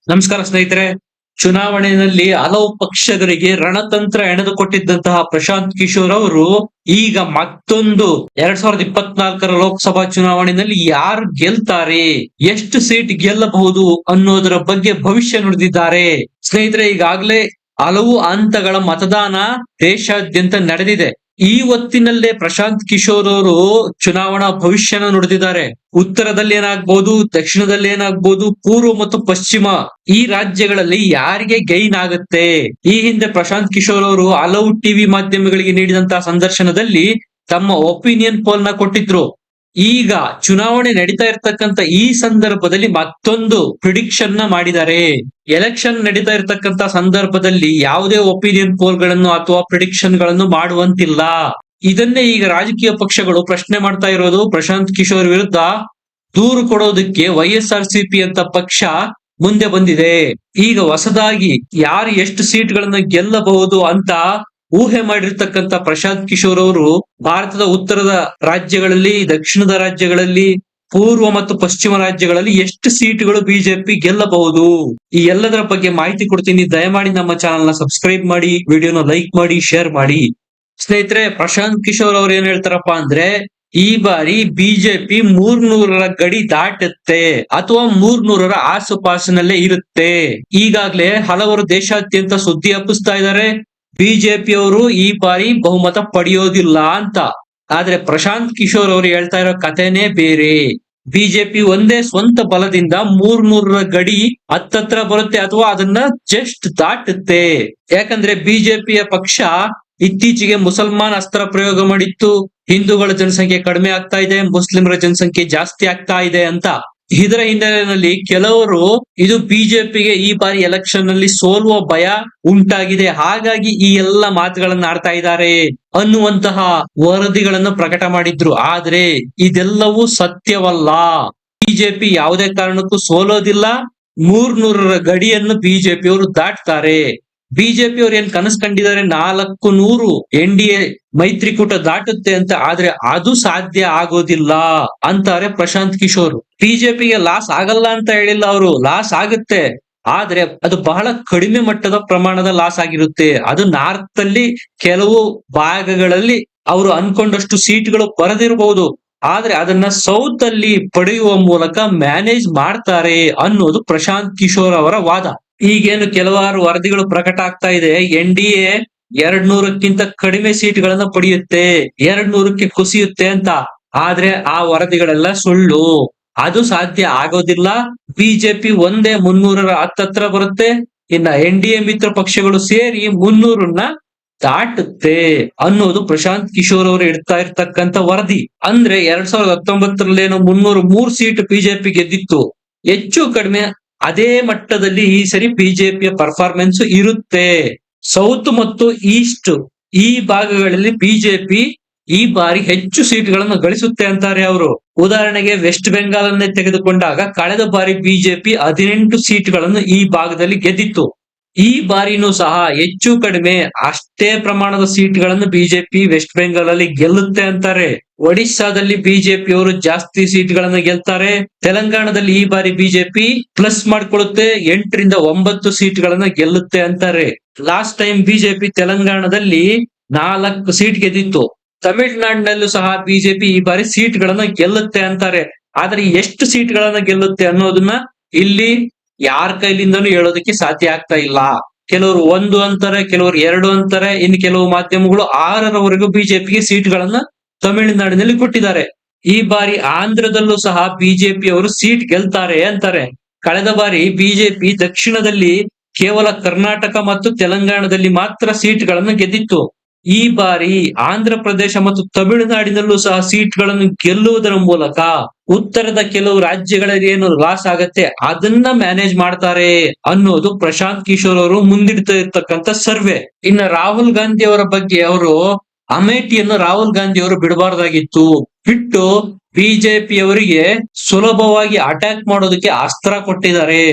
ನಮಸ್ಕಾರ ಸ್ನೇಹಿತರೆ. ಚುನಾವಣೆಯಲ್ಲಿ ಹಲವು ಪಕ್ಷಗಳಿಗೆ ರಣತಂತ್ರ ಎಣೆದುಕೊಟ್ಟಿದ್ದಂತಹ ಪ್ರಶಾಂತ್ ಕಿಶೋರ್ ಅವರು ಈಗ ಮತ್ತೊಂದು 2024 ಲೋಕಸಭಾ ಚುನಾವಣೆಯಲ್ಲಿ ಯಾರು ಗೆಲ್ತಾರೆ, ಎಷ್ಟು ಸೀಟ್ ಗೆಲ್ಲಬಹುದು ಅನ್ನೋದರ ಬಗ್ಗೆ ಭವಿಷ್ಯ ನುಡಿದಿದ್ದಾರೆ. ಸ್ನೇಹಿತರೆ, ಈಗಾಗಲೇ ಹಲವು ಹಂತಗಳ ಮತದಾನ ದೇಶಾದ್ಯಂತ ನಡೆದಿದೆ. ಈ ಹೊತ್ತಿನಲ್ಲೇ ಪ್ರಶಾಂತ್ ಕಿಶೋರ್ ಅವರು ಚುನಾವಣಾ ಭವಿಷ್ಯನ ನುಡಿದಿದ್ದಾರೆ. ಉತ್ತರದಲ್ಲಿ ಏನಾಗ್ಬಹುದು, ದಕ್ಷಿಣದಲ್ಲಿ ಏನಾಗ್ಬಹುದು, ಪೂರ್ವ ಮತ್ತು ಪಶ್ಚಿಮ ಈ ರಾಜ್ಯಗಳಲ್ಲಿ ಯಾರಿಗೆ ಗೈನ್ ಆಗುತ್ತೆ. ಈ ಹಿಂದೆ ಪ್ರಶಾಂತ್ ಕಿಶೋರ್ ಅವರು ಹಲವು ಟಿವಿ ಮಾಧ್ಯಮಗಳಿಗೆ ನೀಡಿದಂತಹ ಸಂದರ್ಶನದಲ್ಲಿ ತಮ್ಮ ಒಪಿನಿಯನ್ ಪೋಲ್ ನ ಕೊಟ್ಟಿದ್ರು. ಈಗ ಚುನಾವಣೆ ನಡೀತಾ ಇರ್ತಕ್ಕಂತ ಈ ಸಂದರ್ಭದಲ್ಲಿ ಮತ್ತೊಂದು ಪ್ರಿಡಿಕ್ಷನ್ ನ ಮಾಡಿದ್ದಾರೆ. ಎಲೆಕ್ಷನ್ ನಡೀತಾ ಇರ್ತಕ್ಕಂತ ಸಂದರ್ಭದಲ್ಲಿ ಯಾವುದೇ ಒಪಿನಿಯನ್ ಪೋಲ್ ಗಳನ್ನು ಅಥವಾ ಪ್ರಿಡಿಕ್ಷನ್ ಗಳನ್ನು ಮಾಡುವಂತಿಲ್ಲ. ಇದನ್ನೇ ಈಗ ರಾಜಕೀಯ ಪಕ್ಷಗಳು ಪ್ರಶ್ನೆ ಮಾಡ್ತಾ ಇರೋದು. ಪ್ರಶಾಂತ್ ಕಿಶೋರ್ ವಿರುದ್ಧ ದೂರು ಕೊಡೋದಕ್ಕೆ YSRCP ಅಂತ ಪಕ್ಷ ಮುಂದೆ ಬಂದಿದೆ. ಈಗ ಹೊಸದಾಗಿ ಯಾರು ಎಷ್ಟು ಸೀಟ್ಗಳನ್ನು ಗೆಲ್ಲಬಹುದು ಅಂತ ಊಹೆ ಮಾಡಿರ್ತಕ್ಕಂತ ಪ್ರಶಾಂತ್ ಕಿಶೋರ್ ಅವರು ಭಾರತದ ಉತ್ತರದ ರಾಜ್ಯಗಳಲ್ಲಿ, ದಕ್ಷಿಣದ ರಾಜ್ಯಗಳಲ್ಲಿ, ಪೂರ್ವ ಮತ್ತು ಪಶ್ಚಿಮ ರಾಜ್ಯಗಳಲ್ಲಿ ಎಷ್ಟು ಸೀಟ್ಗಳು ಬಿಜೆಪಿ ಗೆಲ್ಲಬಹುದು, ಈ ಎಲ್ಲದರ ಬಗ್ಗೆ ಮಾಹಿತಿ ಕೊಡ್ತೀನಿ. ದಯಮಾಡಿ ನಮ್ಮ ಚಾನೆಲ್ ನ ಸಬ್ಸ್ಕ್ರೈಬ್ ಮಾಡಿ, ವಿಡಿಯೋನ ಲೈಕ್ ಮಾಡಿ, ಶೇರ್ ಮಾಡಿ. ಸ್ನೇಹಿತರೆ, ಪ್ರಶಾಂತ್ ಕಿಶೋರ್ ಅವ್ರು ಏನ್ ಹೇಳ್ತಾರಪ್ಪ ಅಂದ್ರೆ, ಈ ಬಾರಿ ಬಿಜೆಪಿ 300ರ ಗಡಿ ದಾಟುತ್ತೆ ಅಥವಾ 300ರ ಆಸುಪಾಸಿನಲ್ಲೇ ಇರುತ್ತೆ. ಈಗಾಗ್ಲೇ ಹಲವರು ದೇಶಾದ್ಯಂತ ಸುದ್ದಿ ಹಬ್ಬಿಸ್ತಾ ಇದ್ದಾರೆ, ಬಿಜೆಪಿ ಅವರು ಈ ಬಾರಿ ಬಹುಮತ ಪಡೆಯೋದಿಲ್ಲ ಅಂತ. ಆದ್ರೆ ಪ್ರಶಾಂತ್ ಕಿಶೋರ್ ಅವರು ಹೇಳ್ತಾ ಇರೋ ಕಥೆನೇ ಬೇರೆ. ಬಿಜೆಪಿ ಒಂದೇ ಸ್ವಂತ ಬಲದಿಂದ 300ರ ಗಡಿ ಹತ್ತತ್ರ ಬರುತ್ತೆ ಅಥವಾ ಅದನ್ನ ಜಸ್ಟ್ ದಾಟುತ್ತೆ. ಯಾಕಂದ್ರೆ ಬಿಜೆಪಿಯ ಪಕ್ಷ ಇತ್ತೀಚೆಗೆ ಮುಸಲ್ಮಾನ್ ಅಸ್ತ್ರ ಪ್ರಯೋಗ ಮಾಡಿತ್ತು, ಹಿಂದೂಗಳ ಜನಸಂಖ್ಯೆ ಕಡಿಮೆ ಆಗ್ತಾ ಇದೆ, ಮುಸ್ಲಿಮರ ಜನಸಂಖ್ಯೆ ಜಾಸ್ತಿ ಆಗ್ತಾ ಇದೆ ಅಂತ. ಇದರ ಹಿನ್ನೆಲೆಯಲ್ಲಿ ಕೆಲವರು ಇದು ಬಿಜೆಪಿಗೆ ಈ ಬಾರಿ ಎಲೆಕ್ಷನ್ ನಲ್ಲಿ ಸೋಲುವ ಭಯ ಉಂಟಾಗಿದೆ, ಹಾಗಾಗಿ ಈ ಎಲ್ಲ ಮಾತುಗಳನ್ನ ಆಡ್ತಾ ಇದ್ದಾರೆ ಅನ್ನುವಂತಹ ವರದಿಗಳನ್ನು ಪ್ರಕಟ ಮಾಡಿದ್ರು. ಆದ್ರೆ ಇದೆಲ್ಲವೂ ಸತ್ಯವಲ್ಲ. ಬಿಜೆಪಿ ಯಾವುದೇ ಕಾರಣಕ್ಕೂ ಸೋಲೋದಿಲ್ಲ. 300ರ ಗಡಿಯನ್ನು ಬಿಜೆಪಿ ಅವರು ದಾಟ್ತಾರೆ. ಬಿಜೆಪಿ ಅವ್ರು ಏನ್ ಕನಸು ಕಂಡಿದ್ದಾರೆ 400 NDA ಮೈತ್ರಿಕೂಟ ದಾಟುತ್ತೆ ಅಂತ, ಆದ್ರೆ ಅದು ಸಾಧ್ಯ ಆಗೋದಿಲ್ಲ ಅಂತಾರೆ ಪ್ರಶಾಂತ್ ಕಿಶೋರ್. ಬಿಜೆಪಿಗೆ ಲಾಸ್ ಆಗಲ್ಲ ಅಂತ ಹೇಳಿಲ್ಲ ಅವರು, ಲಾಸ್ ಆಗುತ್ತೆ, ಆದ್ರೆ ಅದು ಬಹಳ ಕಡಿಮೆ ಮಟ್ಟದ ಪ್ರಮಾಣದ ಲಾಸ್ ಆಗಿರುತ್ತೆ. ಅದು ನಾರ್ತ್ ಅಲ್ಲಿ ಕೆಲವು ಭಾಗಗಳಲ್ಲಿ ಅವರು ಅನ್ಕೊಂಡಷ್ಟು ಸೀಟ್ಗಳು ಬರದಿರಬಹುದು, ಆದ್ರೆ ಅದನ್ನ ಸೌತ್ ಅಲ್ಲಿ ಪಡೆಯುವ ಮೂಲಕ ಮ್ಯಾನೇಜ್ ಮಾಡ್ತಾರೆ ಅನ್ನೋದು ಪ್ರಶಾಂತ್ ಕಿಶೋರ್ ಅವರ ವಾದ. ಈಗೇನು ಕೆಲವಾರು ವರದಿಗಳು ಪ್ರಕಟ ಆಗ್ತಾ ಇದೆ, NDA 200ಕ್ಕಿಂತ ಕಡಿಮೆ ಸೀಟ್ಗಳನ್ನ ಪಡೆಯುತ್ತೆ, 200ಕ್ಕೆ ಕುಸಿಯುತ್ತೆ ಅಂತ. ಆದ್ರೆ ಆ ವರದಿಗಳೆಲ್ಲ ಸುಳ್ಳು, ಅದು ಸಾಧ್ಯ ಆಗೋದಿಲ್ಲ. ಬಿಜೆಪಿ ಒಂದೇ 300ರ ಹತ್ತತ್ರ ಬರುತ್ತೆ, ಇನ್ನ NDA ಮಿತ್ರ ಪಕ್ಷಗಳು ಸೇರಿ 300ನ್ನ ದಾಟುತ್ತೆ ಅನ್ನೋದು ಪ್ರಶಾಂತ್ ಕಿಶೋರ್ ಅವರು ಇಡ್ತಾ ಇರ್ತಕ್ಕಂತ ವರದಿ. ಅಂದ್ರೆ 2019ರಲ್ಲೇನೋ 303 ಸೀಟ್ ಬಿಜೆಪಿ ಗೆದ್ದಿತ್ತು. ಹೆಚ್ಚು ಕಡಿಮೆ ಅದೇ ಮಟ್ಟದಲ್ಲಿ ಈ ಸರಿ ಬಿಜೆಪಿಯ ಪರ್ಫಾರ್ಮೆನ್ಸ್ ಇರುತ್ತೆ. ಸೌತ್ ಮತ್ತು ಈಸ್ಟ್ ಈ ಭಾಗಗಳಲ್ಲಿ ಬಿಜೆಪಿ ಈ ಬಾರಿ ಹೆಚ್ಚು ಸೀಟ್ಗಳನ್ನು ಗಳಿಸುತ್ತೆ ಅಂತಾರೆ ಅವರು. ಉದಾಹರಣೆಗೆ ವೆಸ್ಟ್ ಬೆಂಗಾಲ್ ಅನ್ನೇ ತೆಗೆದುಕೊಂಡಾಗ ಕಳೆದ ಬಾರಿ ಬಿಜೆಪಿ 18 ಸೀಟ್ಗಳನ್ನು ಈ ಭಾಗದಲ್ಲಿ ಗೆದ್ದಿತ್ತು. ಈ ಬಾರಿನೂ ಸಹ ಹೆಚ್ಚು ಕಡಿಮೆ ಅಷ್ಟೇ ಪ್ರಮಾಣದ ಸೀಟ್ಗಳನ್ನು ಬಿಜೆಪಿ ವೆಸ್ಟ್ ಬೆಂಗಾಲ್ ಅಲ್ಲಿ ಗೆಲ್ಲುತ್ತೆ ಅಂತಾರೆ. ಒಡಿಶಾದಲ್ಲಿ ಬಿಜೆಪಿ ಅವರು ಜಾಸ್ತಿ ಸೀಟ್ಗಳನ್ನು ಗೆಲ್ತಾರೆ. ತೆಲಂಗಾಣದಲ್ಲಿ ಈ ಬಾರಿ ಬಿಜೆಪಿ ಪ್ಲಸ್ ಮಾಡ್ಕೊಳ್ಳುತ್ತೆ, 8ರಿಂದ 9 ಸೀಟ್ಗಳನ್ನ ಗೆಲ್ಲುತ್ತೆ ಅಂತಾರೆ. ಲಾಸ್ಟ್ ಟೈಮ್ ಬಿಜೆಪಿ ತೆಲಂಗಾಣದಲ್ಲಿ 4 ಸೀಟ್ ಗೆದ್ದಿತ್ತು. ತಮಿಳುನಾಡಿನಲ್ಲೂ ಸಹ ಬಿಜೆಪಿ ಈ ಬಾರಿ ಸೀಟ್ಗಳನ್ನ ಗೆಲ್ಲುತ್ತೆ ಅಂತಾರೆ. ಆದ್ರೆ ಎಷ್ಟು ಸೀಟ್ಗಳನ್ನ ಗೆಲ್ಲುತ್ತೆ ಅನ್ನೋದನ್ನ ಇಲ್ಲಿ ಯಾರ ಕೈಲಿಂದನೂ ಹೇಳೋದಕ್ಕೆ ಸಾಧ್ಯ ಆಗ್ತಾ ಇಲ್ಲ. ಕೆಲವರು 1 ಅಂತಾರೆ, ಕೆಲವರು 2 ಅಂತಾರೆ, ಇನ್ನು ಕೆಲವು ಮಾಧ್ಯಮಗಳು 6ರವರೆಗೂ ಬಿಜೆಪಿಗೆ ಸೀಟ್ಗಳನ್ನ ತಮಿಳುನಾಡಿನಲ್ಲಿ ಕೊಟ್ಟಿದ್ದಾರೆ. ಈ ಬಾರಿ ಆಂಧ್ರದಲ್ಲೂ ಸಹ ಬಿಜೆಪಿ ಅವರು ಸೀಟ್ ಗೆಲ್ತಾರೆ ಅಂತಾರೆ. ಕಳೆದ ಬಾರಿ ಬಿಜೆಪಿ ದಕ್ಷಿಣದಲ್ಲಿ ಕೇವಲ ಕರ್ನಾಟಕ ಮತ್ತು ತೆಲಂಗಾಣದಲ್ಲಿ ಮಾತ್ರ ಸೀಟ್ಗಳನ್ನು ಗೆದ್ದಿತ್ತು. ಈ ಬಾರಿ ಆಂಧ್ರ ಪ್ರದೇಶ ಮತ್ತು ತಮಿಳುನಾಡಿನಲ್ಲೂ ಸಹ ಸೀಟ್ಗಳನ್ನು ಗೆಲ್ಲುವುದರ ಮೂಲಕ ಉತ್ತರದ ಕೆಲವು ರಾಜ್ಯಗಳಲ್ಲಿ ಏನು ಲಾಸ್ ಆಗತ್ತೆ ಅದನ್ನ ಮ್ಯಾನೇಜ್ ಮಾಡ್ತಾರೆ ಅನ್ನೋದು ಪ್ರಶಾಂತ್ ಕಿಶೋರ್ ಅವರು ಮುಂದಿಡ್ತಾ ಇರ್ತಕ್ಕಂಥ ಸರ್ವೆ. ಇನ್ನು ರಾಹುಲ್ ಗಾಂಧಿ ಅವರ ಬಗ್ಗೆ ಅವರು ಅಮೇಠಿಯನ್ನು ರಾಹುಲ್ ಗಾಂಧಿ ಅವರು ಬಿಡಬಾರ್ದಾಗಿತ್ತು, ಬಿಟ್ಟು ಬಿಜೆಪಿ ಅವರಿಗೆ ಸುಲಭವಾಗಿ ಅಟ್ಯಾಕ್ ಮಾಡೋದಕ್ಕೆ ಅಸ್ತ್ರ ಕೊಟ್ಟಿದ್ದಾರೆ.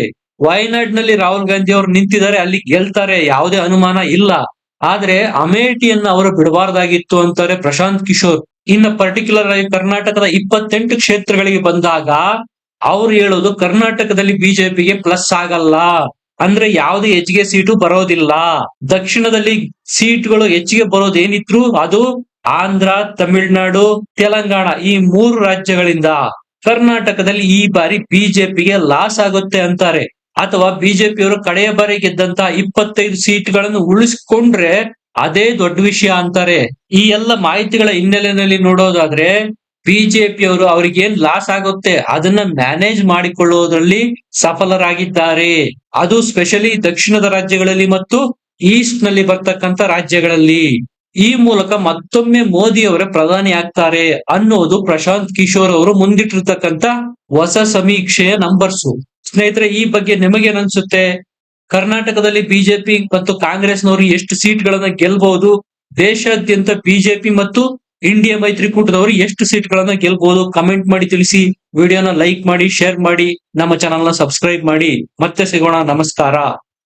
ವಯನಾಡ್ ನಲ್ಲಿ ರಾಹುಲ್ ಗಾಂಧಿ ಅವರು ನಿಂತಿದ್ದಾರೆ, ಅಲ್ಲಿ ಗೆಲ್ತಾರೆ, ಯಾವುದೇ ಅನುಮಾನ ಇಲ್ಲ. ಆದ್ರೆ ಅಮೇಠಿಯನ್ನು ಅವರು ಬಿಡಬಾರ್ದಾಗಿತ್ತು ಅಂತಾರೆ ಪ್ರಶಾಂತ್ ಕಿಶೋರ್. ಇನ್ನು ಪರ್ಟಿಕ್ಯುಲರ್ ಆಗಿ ಕರ್ನಾಟಕದ 28 ಕ್ಷೇತ್ರಗಳಿಗೆ ಬಂದಾಗ ಅವ್ರು ಹೇಳೋದು ಕರ್ನಾಟಕದಲ್ಲಿ ಬಿಜೆಪಿಗೆ ಪ್ಲಸ್ ಆಗಲ್ಲ, ಅಂದ್ರೆ ಯಾವ್ದು ಹೆಚ್ಚಿಗೆ ಸೀಟು ಬರೋದಿಲ್ಲ. ದಕ್ಷಿಣದಲ್ಲಿ ಸೀಟ್ಗಳು ಹೆಚ್ಚಿಗೆ ಬರೋದೇನಿದ್ರು ಅದು ಆಂಧ್ರ, ತಮಿಳುನಾಡು, ತೆಲಂಗಾಣ ಈ 3 ರಾಜ್ಯಗಳಿಂದ. ಕರ್ನಾಟಕದಲ್ಲಿ ಈ ಬಾರಿ ಬಿಜೆಪಿಗೆ ಲಾಸ್ ಆಗುತ್ತೆ ಅಂತಾರೆ. ಅಥವಾ ಬಿಜೆಪಿಯವರು ಕಡೆಯ ಬಾರಿ ಗೆದ್ದಂತ 25 ಸೀಟ್ಗಳನ್ನು ಉಳಿಸ್ಕೊಂಡ್ರೆ ಅದೇ ದೊಡ್ಡ ವಿಷಯ ಅಂತಾರೆ. ಈ ಎಲ್ಲ ಮಾಹಿತಿಗಳ ಹಿನ್ನೆಲೆಯಲ್ಲಿ ನೋಡೋದಾದ್ರೆ ಬಿಜೆಪಿಯವರು ಅವ್ರಿಗೇನ್ ಲಾಸ್ ಆಗುತ್ತೆ ಅದನ್ನ ಮ್ಯಾನೇಜ್ ಮಾಡಿಕೊಳ್ಳುವುದರಲ್ಲಿ ಸಫಲರಾಗಿದ್ದಾರೆ. ಅದು ಸ್ಪೆಷಲಿ ದಕ್ಷಿಣದ ರಾಜ್ಯಗಳಲ್ಲಿ ಮತ್ತು ಈಸ್ಟ್ ನಲ್ಲಿ ಬರ್ತಕ್ಕಂತ ರಾಜ್ಯಗಳಲ್ಲಿ. ಈ ಮೂಲಕ ಮತ್ತೊಮ್ಮೆ ಮೋದಿ ಅವರೇ ಪ್ರಧಾನಿ ಆಗ್ತಾರೆ ಅನ್ನೋದು ಪ್ರಶಾಂತ್ ಕಿಶೋರ್ ಅವರು ಮುಂದಿಟ್ಟಿರ್ತಕ್ಕಂತ ಹೊಸ ಸಮೀಕ್ಷೆಯ ನಂಬರ್ಸ್. ಸ್ನೇಹಿತರೆ, ಈ ಬಗ್ಗೆ ನಿಮಗೇನ್ ಅನ್ಸುತ್ತೆ? ಕರ್ನಾಟಕದಲ್ಲಿ ಬಿಜೆಪಿ ಮತ್ತು ಕಾಂಗ್ರೆಸ್ನವರು ಎಷ್ಟು ಸೀಟ್ಗಳನ್ನ ಗೆಲ್ಬಹುದು? ದೇಶಾದ್ಯಂತ ಬಿಜೆಪಿ ಮತ್ತು ಇಂಡಿಯಾ ಮೈತ್ರಿಕೂಟದವರು ಎಷ್ಟು ಸೀಟ್ಗಳನ್ನ ಗೆಲ್ಬಹುದು? ಕಮೆಂಟ್ ಮಾಡಿ ತಿಳಿಸಿ. ವಿಡಿಯೋನ ಲೈಕ್ ಮಾಡಿ, ಶೇರ್ ಮಾಡಿ, ನಮ್ಮ ಚಾನೆಲ್ ನ ಸಬ್ಸ್ಕ್ರೈಬ್ ಮಾಡಿ. ಮತ್ತೆ ಸಿಗೋಣ. ನಮಸ್ಕಾರ.